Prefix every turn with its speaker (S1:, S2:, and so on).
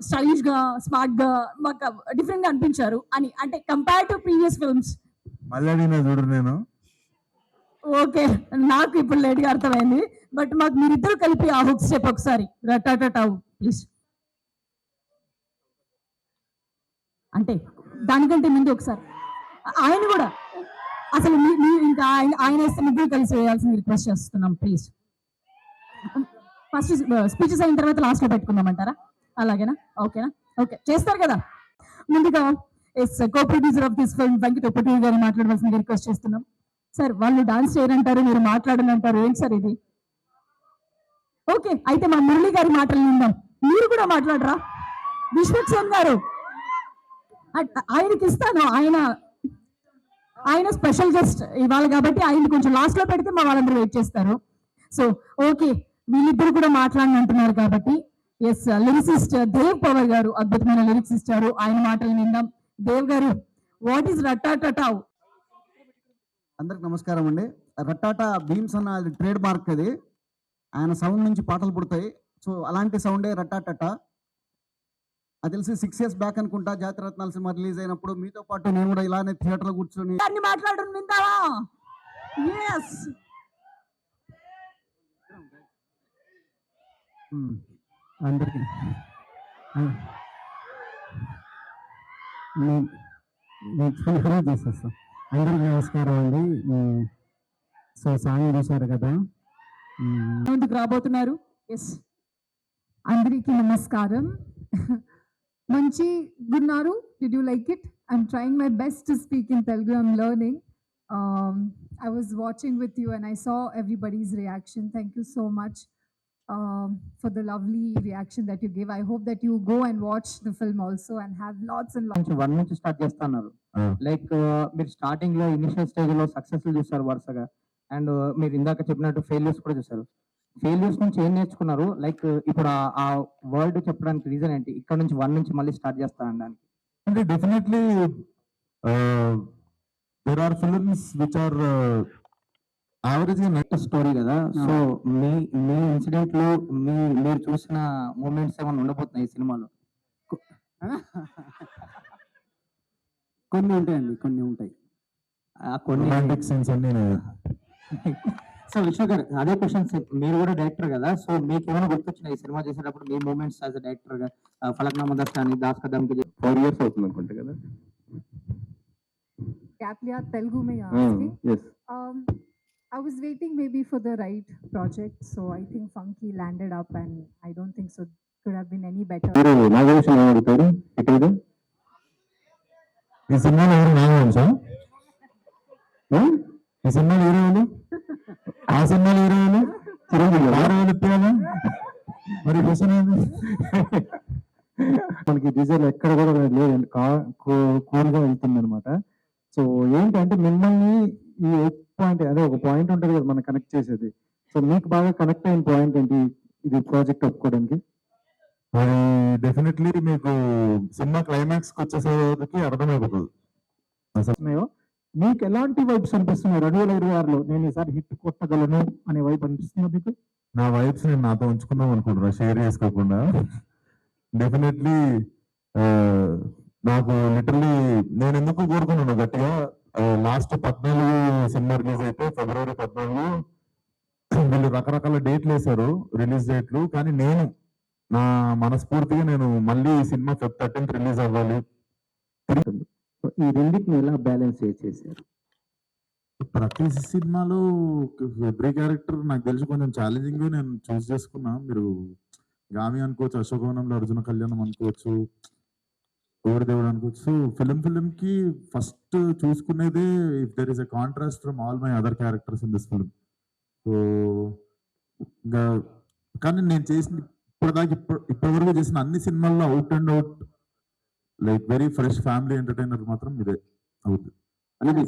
S1: Stylish గా smart గా మాకు డిఫరెంట్ గా అనిపించారు అని, అంటే కంపేర్ టు ప్రీవియస్ ఫిల్మ్స్.
S2: మళ్ళీ చూడు నేను
S1: ఓకే, నాకు ఇప్పుడు లేట్ గా అర్థమైంది. బట్ మాకు మీరిద్దరు కలిపి ఆ హుక్ స్టెప్ ఒకసారి రటాటాటావు ప్లీజ్. అంటే దానికంటే ముందు ఒకసారి ఆయన కూడా అసలు ఇంకా ఆయన వేస్తే ముగ్గురు కలిసి వేయాల్సింది రిక్వెస్ట్ చేస్తున్నాం ప్లీజ్. ఫస్ట్ స్పీచెస్ అయిన తర్వాత లాస్ట్ లో పెట్టుకుందామంటారా? అలాగేనా? ఓకేనా? ఓకే, చేస్తారు కదా. ముందుగా as co producer of this film Venkata Upati గారిని మాట్లాడవలసిందిగా రిక్వెస్ట్ చేస్తున్నాం. సార్, వాళ్ళు డాన్స్ చేయరంటారు, మీరు మాట్లాడనంటారు, ఏంటి సార్ ఇది? ఓకే, అయితే మా మురళి గారి మాటలు విందాం. మీరు కూడా మాట్లాడరా? విశ్వక్సేన్ గారు, ఆయనకి ఇస్తాను, ఆయన స్పెషల్ గెస్ట్ ఇవాళ కాబట్టి ఆయన కొంచెం లాస్ట్ లో పెడితే మా వాళ్ళందరూ వెయిట్ చేస్తారు. సో ఓకే, వీళ్ళిద్దరు కూడా మాట్లాడినంటున్నారు కాబట్టి ఎస్ లిరిసిస్ట్ దేవ్ పవర్ గారు అద్భుతమైన లిరిక్స్ ఇచ్చారు, ఆయన మాటలు విందాం. దేవ్ గారు, వాట్ ఈస్ రటాటటావ్?
S3: అందరికి నమస్కారం అండి. రటాటా బీమ్స్ అన్న అది ట్రేడ్ మార్క్, అది ఆయన సౌండ్ నుంచి పాటలు పుడతాయి. సో అలాంటి సౌండే రటాటటా. అది తెలిసి 6 years బ్యాక్ అనుకుంటా జాతిరత్నాల సినిమా రిలీజ్ అయినప్పుడు మీతో పాటు నేను కూడా ఇలానే థియేటర్లో కూర్చొని
S1: మాట్లాడడం వింటావా? ఎస్,
S3: అందరికి చేసేస్తాం. అందరికి నమస్కారం అండి. సో సాంగ్ చూశారు కదా,
S1: ముందుకు రాబోతున్నారు. ఎస్,
S4: అందరికీ నమస్కారం. మంచి గున్నారు. Did you like it? I'm trying my best to speak in Telugu. I'm learning. I was watching with you and I saw everybody's reaction. Thank you so much for the lovely reaction that you gave. I hope that you go and watch the film also and have lots and lots.
S5: One నుంచి start చేస్తున్నారు. Like మీరు starting లో initial stage లో successful చూస్తారు వరుసగా, and మీరు ఇందాక చెప్పినట్టు ఫెయిల్యూర్స్ కూడా చూసారు. ఫెయిల్యూర్స్ నుంచి ఏం నేర్చుకున్నారు? లైక్ ఇప్పుడు ఆ వర్డ్ చెప్పడానికి రీజన్ ఏంటి? ఇక్కడ నుంచి 1 నుంచి మళ్ళీ స్టార్ట్ చేస్తా అనడానికి
S2: అంటే definitely there are films which are average net
S5: story కదా. సో మీ ఇన్సిడెంట్ లో మీరు చూసిన మూమెంట్స్ ఏమైనా ఉండబోతున్నాయి ఈ సినిమాలో?
S3: కొన్ని ఉంటాయండి, కొన్ని ఉంటాయి.
S2: రొమాంటిక్ సీన్స్ అన్ని.
S5: సో విశ్వ గారు, అదే క్వశ్చన్స్. మీరు కూడా డైరెక్టర్ కదా, సో మీకు ఏమైనా గుర్తొచ్చినాయి ఈ సినిమా చేసేటప్పుడు మీ మూమెంట్స్ యాజ్ అ డైరెక్టర్ గా? ఫలక్నామా దర్శనాన్ని, దాస్ కదమ్ కి
S2: 4 years అవుతుంది అనుకుంటా కదా.
S4: Gap liya Telugu mein asking.
S2: Yes.
S4: I was waiting maybe for the right project, so I think Funky landed up and I don't think so could have been any better.
S2: Nagabhushan అడుగుతారు ఇక్కడ. ఈ సినిమాలో ఎవరు నాగవంశా? ఈ సినిమాలో హీరోలు, ఆ సినిమాలో హీరోలు చిరంజీవి ఆరోలు ఇప్పాలా? మరి క్వశ్చన్ ఏంది? మనకి డీజల్ ఎక్కడ కూడా లేదండి, కూల్గా వెళ్తుంది అనమాట. సో ఏంటంటే మిమ్మల్ని ఈ పాయింట్, అదే ఒక పాయింట్ ఉంటుంది కదా మనం కనెక్ట్ చేసేది. సో మీకు బాగా కనెక్ట్ అయిన పాయింట్ ఏంటి ఇది ప్రాజెక్ట్ ఒప్పుకోవడానికి? అది డెఫినెట్లీ మీకు సినిమా క్లైమాక్స్ వచ్చేసరికి అర్థమైపోతుంది. అసలు మీకు ఎలాంటి వైబ్స్ అనిపిస్తున్నాయి 2026లో? నేను ఈసారి హిట్ కొట్టగలను అనే వైబ్ అనిపిస్తుందా మీకు? నా వైబ్స్ నేను నాతో ఉంచుకుందాం అనుకుంటున్నా, షేర్ చేసుకోకుండా. డెఫినెట్లీ నాకు లిటరలీ నేను ఎందుకు కోరుకున్నాను గట్టిగా, లాస్ట్ 14 సినిమా రిలీజ్ అయితే February 14 వీళ్ళు రకరకాల డేట్లు వేశారు, రిలీజ్ డేట్లు. కానీ నేను నా మనస్ఫూర్తిగా నేను మళ్ళీ సినిమా Feb 13th రిలీజ్ అవ్వాలి.
S3: ఈ రెండింటిని ఎలా బ్యాలెన్స్ చేశారు?
S2: ప్రతి సినిమాలో ఎవ్రీ క్యారెక్టర్ నాకు తెలిసి కొంచెం ఛాలెంజింగ్ నేను చూస్ చేసుకున్నా. మీరు గామి అనుకోవచ్చు, అశోకవనంలో అర్జున కళ్యాణం అనుకోవచ్చు, ఓడి దేవుడు అనుకోవచ్చు. ఫిలిం కి ఫస్ట్ చూసుకునేదే if there is a contrast from all my other characters in this film. So కానీ నేను చేసిన ఇప్పటివరకు చేసిన అన్ని సినిమాల్లో out and out like very fresh family entertainer మాత్రం ఇదే అవుతుంది.
S3: అనేది